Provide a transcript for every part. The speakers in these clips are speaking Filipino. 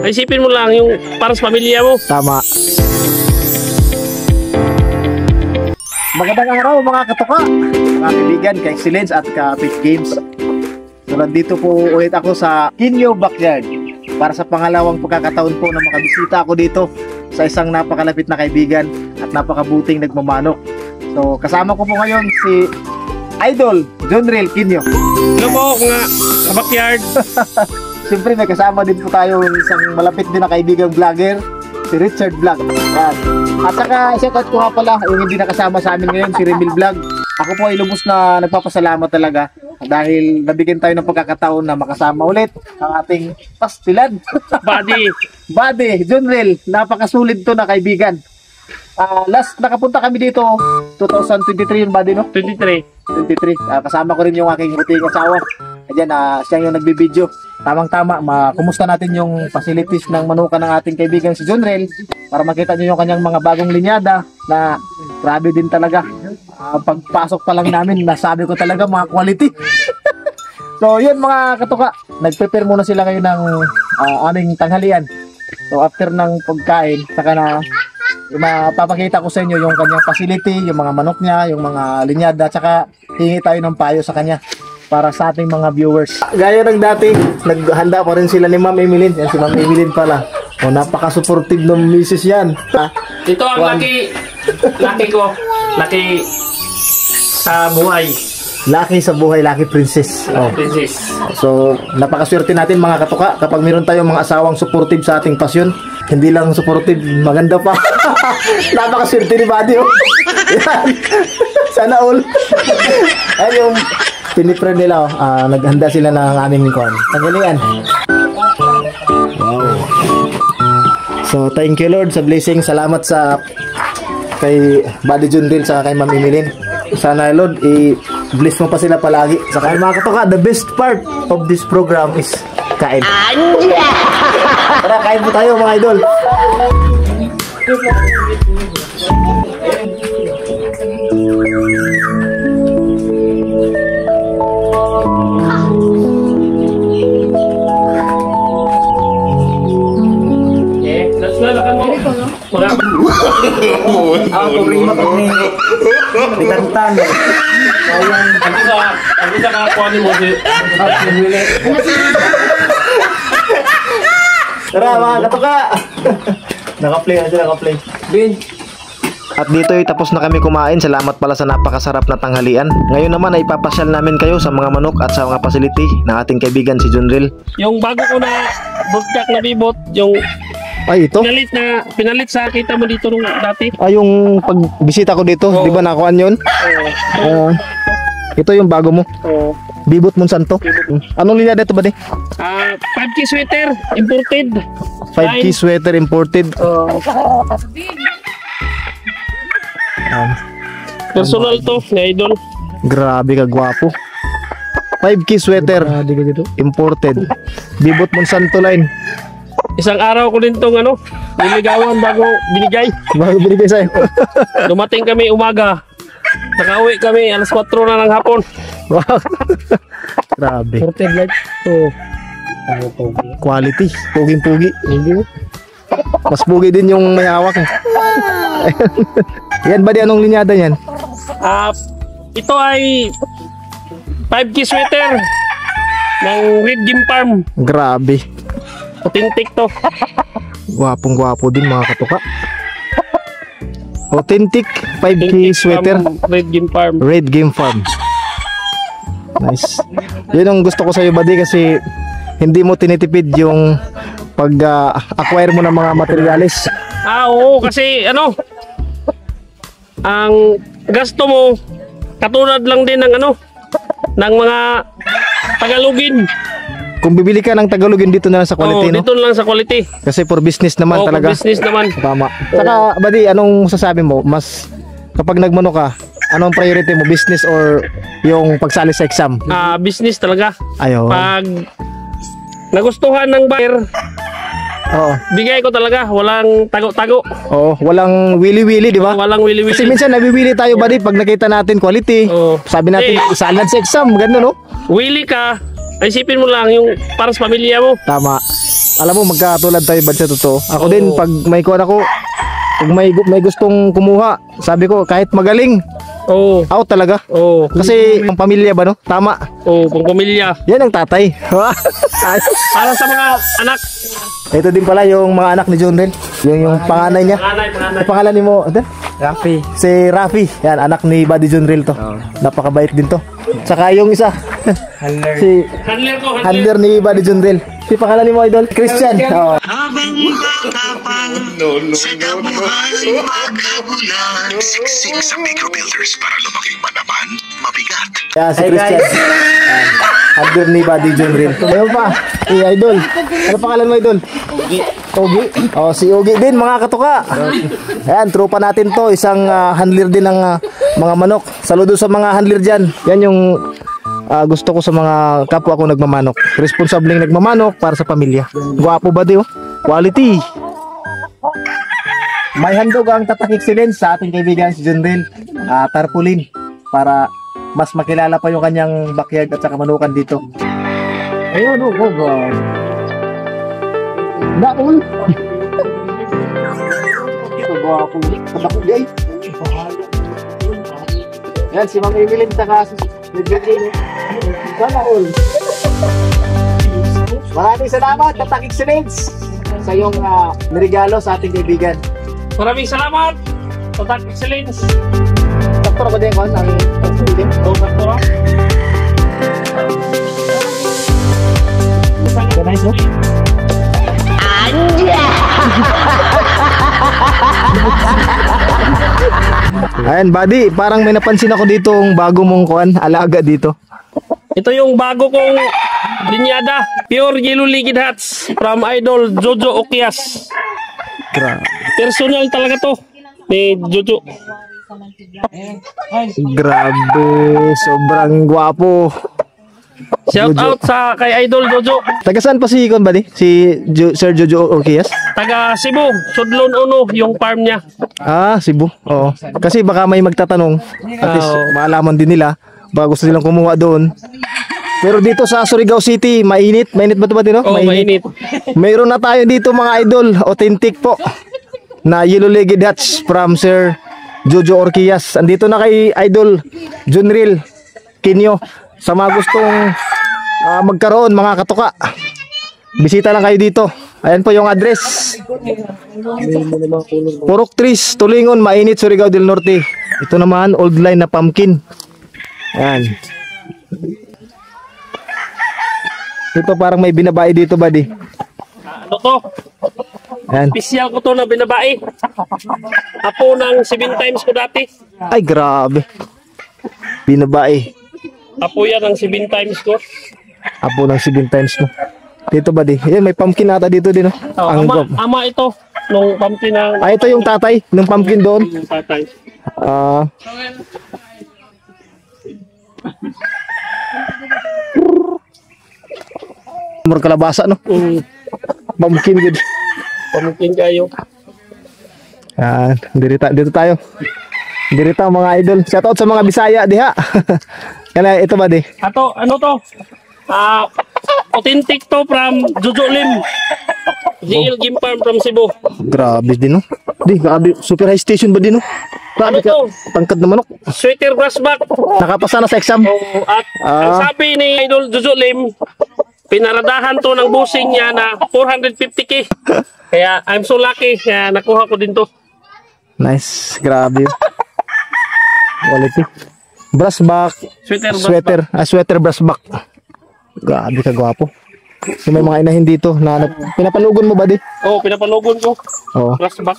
Isipin mo lang yung para sa pamilya mo. Tama. Magandang araw mga katoka, mga kaibigan, ka-excellence at ka-Pick Games. So nandito po ulit ako sa Kinyo Backyard para sa pangalawang pagkakataon po na makabisita ako dito sa isang napakalapit na kaibigan at napakabuting nagmamanok. So kasama ko po ngayon si Idol Jonrel Kinyo. Hello po mga backyard. Siyempre may kasama din po tayo isang malapit din na kaibigang vlogger, si Richard Vlog. Yan. At saka shoutout ko nga pala yung hindi nakasama sa amin ngayon, si Remil Vlog. Ako po ay lubos na nagpapasalamat talaga dahil nabigyan tayo ng pagkakataon na makasama ulit ang ating pastilan. Buddy, Jonrel, napakasulit to na kaibigan. Last nakapunta kami dito 2023 yung Buddy, no? 23. Kasama ko rin yung aking buting asawa. Ayan, siya yung nagbibideo. Tamang-tama, kumusta natin yung facilities ng manukan ng ating kaibigan si Jonrel para makita nyo yung kanyang mga bagong linyada na grabe din talaga. Pagpasok pa lang namin, nasabi ko talaga mga quality. So yun mga katuka, nag-prepare muna sila ngayon ng aming tanghalian. So after ng pagkain, saka na mapapakita ko sa inyo yung kanyang facility, yung mga manok niya, yung mga linyada, saka hingi tayo ng payo sa kanya para sa ating mga viewers. Gaya ng dati, naghanda pa rin sila ni Ma'am Emeline. Yan si Ma'am Emeline pala. O, napaka-supportive ng misis yan. Ito ang laki ko. Laki sa buhay. Laki sa buhay, laki princess. Oh. Princess. So, napakaswerte natin mga katuka kapag meron tayong mga asawang supportive sa ating pasyon. Hindi lang supportive, maganda pa. Napakaswerte ni Buddy. Oh. Sana all. Ayun yung pinipre nila, naghanda sila ng aming tanghalian. Wow. So, thank you Lord sa blessing. Salamat sa kay Buddy Jonrel sa kay Ma'am Emeline. Sana Lord, i-bless mo pa sila palagi. Saka mga katoka, the best part of this program is kain. Tara, kain po tayo mga idol. Ako prima pa ni Bitantan. Ang isa nakakuha ni mo si Tara mga katoka. Naka-play na sila, naka-play. At dito ay tapos na kami kumain. Salamat pala sa napakasarap na tanghalian. Ngayon naman ay ipapasyal namin kayo sa mga manok at sa mga facility ng ating kaibigan si Jonrel. Yung bago ko na bugtak na bibot, yung ay ito? Pinalit sa kita mo dito nung dati. Yung pagbisita ko dito, di ba nakuhaan yun? Ito yung bago mo? Oo. Bibot Monsanto? Anong linya dito ba di? 5K sweater, imported. 5K sweater imported? Personal to, ni Idol. Grabe ka gwapo. 5K sweater imported. Bibot Monsanto line. Isang araw ko din tong niligawan bago binigay. Bago binigay sa'yo. Dumating kami umaga. Nakauwi kami alas 4 na ng hapon. Wow. Grabe. Quality. Puging-pugi. Mas pugi din yung may hawak. Yan ba di anong linyada yan? Ito ay 5K sweater ng Red Game Farm. Grabe. Authentic to. Gwapong gwapo din mga katuka. Authentic 5K sweater. Red Game Farm. Red Game Farm. Nice. Yun ang gusto ko sa iyo Buddy kasi hindi mo tinitipid yung pag-acquire mo ng mga materyales. Oo kasi ang gasto mo katulad lang din ng ng mga Tagalogin. Kung bibili ka ng Tagalogin dito na lang sa quality, no? Dito lang sa quality. Kasi for business naman talaga. For business naman. Tama. Saka, Buddy, anong sasabi mo? Mas, kapag nagmano ka, anong priority mo? Business or yung pagsali sa exam? Business talaga. Ayun. Pag nagustuhan ng buyer, bigay ko talaga. Walang tago-tago. Oo, walang willy-willy, di ba? Walang willy-willy. Kasi minsan nabiwili tayo, Buddy, pag nakita natin quality. Sabi natin, isalad sa exam. Ganda, no? Willy ka, isipin mo lang yung para sa pamilya mo. Tama. Alam mo, magkatulad tayo ba sa totoo? Ako din, pag may kuha ako, pag may gustong kumuha, sabi ko, kahit magaling, Oo. out talaga. Oo. Kasi ang pamilya ba, no? Tama. Oo, pang pamilya. Yan ang tatay. Para sa mga anak. Ito din pala yung mga anak ni John Ren. Yung panganay niya. Panganay. Ang pangalan ni mo, ano? Rafi. Si Rafi. Yan, anak ni Buddy John Reel to. Napakabait din to. Saka yung isa, Handler. si Handler ko, handler ni Buddy John Reel. Si pangalan ni mo, idol? Christian. Oh. Habang makapal sa damuhan magkabulan siksik sa micro builders para lumaking manaman, mabigat. Yan, si Christian. Yan, handler ni Buddy John Reel. Ayun pa, si idol. Ano pangalan mo, idol? Ogi. Oh, si Ogi din, mga katuka. Ayan, tropa natin to. Isang handler din ng mga manok. Saludo sa mga handler dyan. Yan yung gusto ko sa mga kapwa ko nagmamanok. Responsableng nagmamanok para sa pamilya. Guwapo ba di, oh? Quality. May handog ang Tatak Excellence sa ating kaibigan si John Reel. Tarpaulin para mas makilala pa yung kanyang backyard at saka manukan dito. Ayun, oh, God. Naul. Ito guwapo. Tatak guys. Yan si Mang Emilin saka si sana all. Maraming salamat, Tatak Excellence, sa iyong niregalo sa ating kaibigan. Maraming salamat. Tatak Excellence. Sakto ko din ko ang pagsulit. Sakto ra. Nice, no? Ayan, buddy, parang may napansin ako dito ang bago mong kuan, alaga dito. Ito yung bago kong linyada. Pure Yellow Liquid Hats from Idol Jojo Okias. Grabe. Personal talaga to ni Jojo. Grabe, sobrang gwapo. Shout Jojo. out sa kay Idol Jojo. Taga saan pa si Ikon, buddy? Si Sir Jojo Orquias? Taga Cebu, Sudlon Uno yung farm niya. Ah, Cebu. Oo. Kasi baka may magtatanong. At least Oo. maalaman din nila. Baka gusto nilang kumuha doon. Pero dito sa Surigao City, mainit. Mainit ba ito ba, Tino? Oh, mainit. Mayroon na tayo dito mga idol. Authentic po. Na Yellow Legged Hats from Sir Jojo Orquias. Andito na kay Idol John Reel Kinyo. Sa mga gustong magkaroon, mga katuka, bisita lang kayo dito. Ayan po yung address. Purok Trees, Tulingon, Mainit, Surigao del Norte. Ito naman, old line na pumpkin. Ayan. Ito parang may binabae dito, buddy. Ano to? Ayan. Pisyal ko to na binabae. Apo ng 7 times ko dati. Ay, grabe. Binabae. Apo yan ng 7 times ko. Apo ng 7 times mo. Dito, buddy. Ayan, may pumpkin ata dito din. Oh. Oh, Ang ama, gwapo. ama ito. Nung pumpkin ng Ito yung tatay ng pumpkin doon. tatay. Mur kalabasa, no? Pumpkin good. Pumpkin kayo. Yan, dito tayo. Dito mga idol. Shout out sa mga Bisaya diha. Kaya ito ba di? Ato, ano to? Authentic to from Jojo Lim. JL Game Farm from Cebu. Grabe din, no? Di, grabe. Super high station ba din, no? Grabe Ano ka. to? Tangkad na manok. Sweater grassback. Nakapasa na sa exam. Oh, at ang sabi ni Idol Jojo Lim, pinaradahan to ng busing niya na 450k. Kaya I'm so lucky. Kaya nakuha ko din to. Nice. Grabe. Quality. Brassback. Sweater grassback. Sweater brassback. Grabe ka gwapo. So, may mga inahin dito na pinapalugon mo ba di? Oh, pinapalugon ko. Oo. Grassback.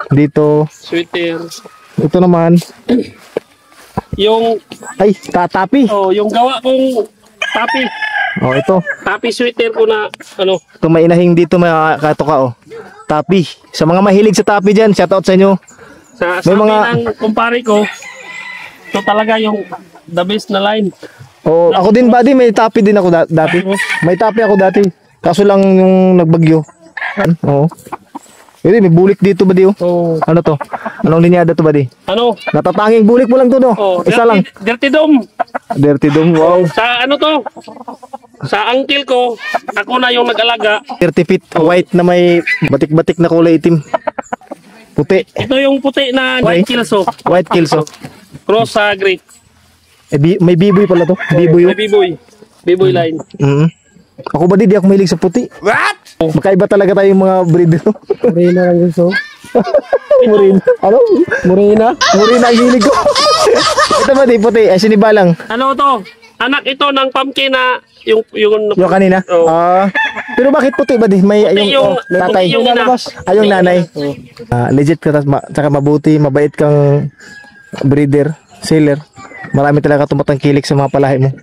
Dito. Sweater. Ito naman. Yung, Ay, tatapi. oh, yung gawa kong tapi. Oh, ito. Tapi sweater ko na, ano, Ito may inahing dito mga katoka, oh. Tapi. Sa mga mahilig sa tapi dyan, shout out sa inyo. sa May sabi mga- ng kumpare ko, ito talaga yung the best na line. Oh, ako din buddy, may tapi din ako dati. May tapi ako dati. Kaso lang yung nagbagyo. Oo. Hindi, may bulik dito ba di? Oh. Ano to? Anong linyada to ba di? Ano? Natatanging bulik mo lang to, no? Oh, Isa lang. Dirty Dome. Dirty Dome, wow. Sa ano to? Sa uncle ko, ako na yung nag-alaga. 30 feet white na may batik-batik na kulay itim. Puti. Ito yung puti na white kilso. White kilso. Cross sa great. May biboy pala to. Biboy. May biboy. Biboy line. Ako ba di ako mahilig sa puti? What? Magkaiba talaga tayong mga breed dito. Morena lang gusto. Morena. Ano? Morena? Morena ang hilig ko. Ito ba di puti? Ay sinibalang. Ano to? Anak ito ng pumpkin na yung Yung kanina? Oh. Pero bakit puti ba di? May yung tatay. yung ina. Yung nanay. Legit ka, tsaka mabuti, mabait kang breeder, seller. Marami talaga tumatangkilik sa mga palahi mo.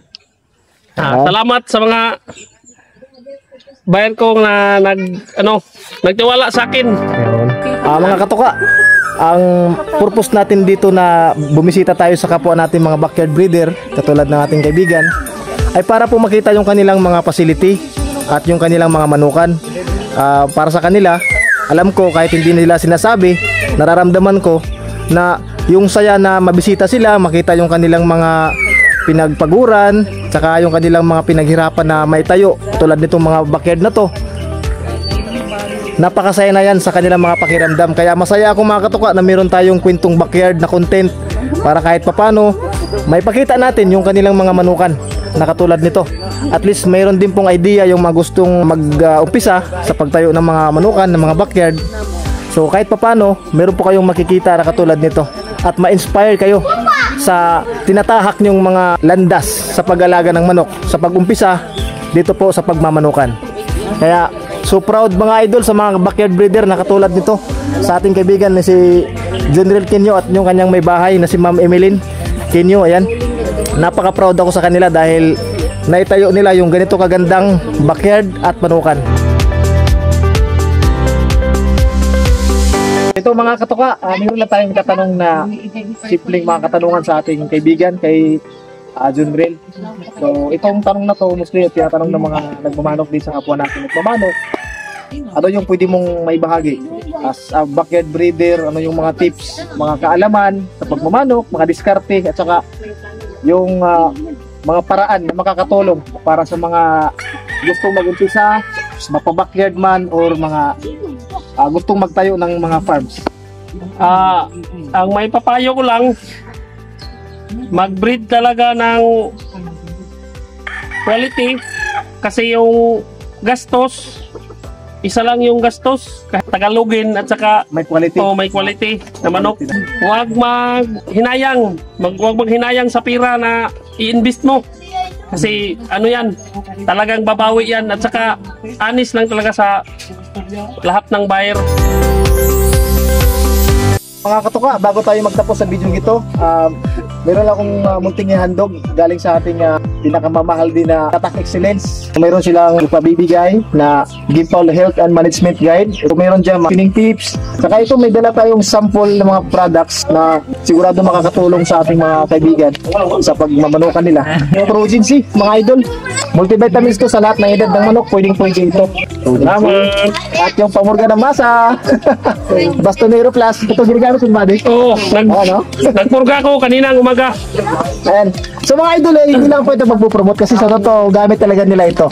Salamat sa mga bayan ko na nagtiwala sa akin. Mga katoka, ang purpose natin dito na bumisita tayo sa kapwa natin mga backyard breeder, katulad ng ating kaibigan, ay para po makita yung kanilang mga facility at yung kanilang mga manukan. Para sa kanila, alam ko kahit hindi nila sinasabi, nararamdaman ko na yung saya na mabisita sila, makita yung kanilang mga pinagpaguran, tsaka yung kanilang mga pinaghirapan na may tayo tulad nitong mga backyard na to. Napakasaya na yan sa kanilang mga pakiramdam. Kaya masaya ako mga katuka na meron tayong kwentong backyard na content para kahit papano may pakita natin yung kanilang mga manukan na katulad nito. At least mayroon din pong idea yung mga gustong mag-umpisa sa pagtayo ng mga manukan, ng mga backyard. So kahit papano meron po kayong makikita na katulad nito at ma-inspire kayo sa tinatahak nyong mga landas sa pag-alaga ng manok sa pag-umpisa dito po sa pagmamanukan. Kaya so proud mga idol sa mga backyard breeder na katulad nito sa ating kaibigan na si General Kenyo at yung kanyang may bahay na si Ma'am Emeline Kenyo. Ayan, napaka proud ako sa kanila dahil naitayo nila yung ganito kagandang backyard at manukan. Ito mga katuka, mayroon lang tayong tatanong na simpleng mga katanungan sa ating kaibigan kay Junril. So itong tanong na to, mostly tinatanong ng mga nagmamanok din sa kapwa natin nagmamanok. Ano yung pwede mong maibahagi as a backyard breeder? Ano yung mga tips, mga kaalaman sa pagmamanok, mga diskarte at saka yung mga paraan na makakatulong para sa mga gustong mag-umpisa, mapa-backyard man or mga gustong magtayo ng mga farms? Ang may papayo ko lang, mag-breed talaga ng quality kasi yung gastos, isa lang yung gastos, tagalogin at saka May quality. may quality na manok. Huwag maghinayang sa pira na i-invest mo. Kasi ano yan, talagang babawi yan at saka honest lang talaga sa lahat ng buyer. Mga katuka, bago tayo magtapos sa video ito, meron akong munting ihandog galing sa ating pinakamamahal din na Tatak Excellence. Meron silang ipabibigay na Gimpal Health and Management Guide. So, meron dyan feeding tips. Saka ito may dala tayong sample ng mga products na sigurado makakatulong sa ating mga kaibigan sa pagmamanukan nila. Progency, mga idol. Multivitamins to sa lahat ng edad ng manok. Pwedeng-pwede ito. Salamat! At yung pamurga ng masa. Bastonero Plus. Ito ginagamit yung body. Oo, nagpurga ko kaninang umaga. Ayan. So mga idol, hindi lang po ito magpo-promote kasi sa totoo, gamit talaga nila ito.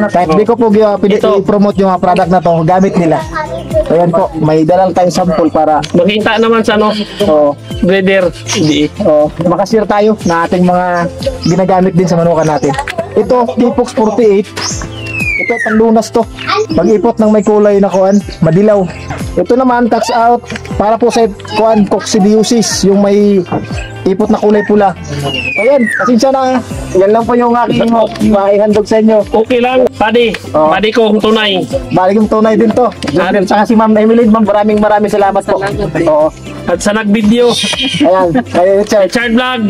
Kahit di ko po i-promote yung product na to, gamit nila. So ayan po, may dalang tayong sample para Makita naman sa breeder. Hindi. makashare tayo na ating mga ginagamit din sa manukan natin. Ito, T-Fox 48. Ito, panlunas to. Pag-ipot ng may kulay na kuan, madilaw. Ito naman, tax out para po sa kuan, coccidiosis, yung may ipot na kulay pula. So yan, pasensya na. Yan lang po yung aking maihandog sa inyo. Okay lang, buddy. Buddy ko kung tunay. Balik yung tunay din to. At saka si Ma'am Emeline, Ma'am, maraming salamat po. Oo. At sa nag-video, Ayan, kayo Richard. Richard Vlog.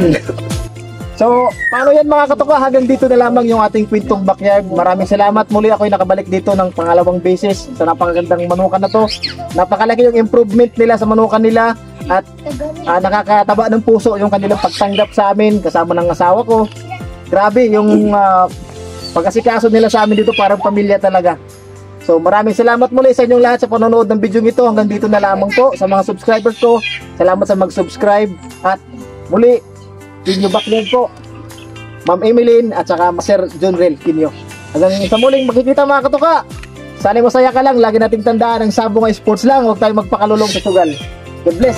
So, paano yan mga katuka? Hanggang dito na lamang yung ating kwentong backyard. Maraming salamat. Muli ako'y nakabalik dito ng pangalawang beses sa napakagandang manukan na to. Napakalaki yung improvement nila sa manukan nila at nakakataba ng puso yung kanilang pagtanggap sa amin kasama ng asawa ko. Grabe yung pag-asikaso nila sa amin dito, parang pamilya talaga. So maraming salamat muli sa inyong lahat sa panonood ng video ito. Hanggang dito na lamang po sa mga subscribers ko. Salamat sa mag-subscribe. At muli, Kinyo Backyard po, Ma'am Emeline at saka Sir John Rel Kinyo. Hanggang sa muling magkikita mga katuka. Sana masaya ka lang. Lagi nating tandaan ang sabong ay sports lang. Huwag tayong magpakalulong sa sugal. God bless.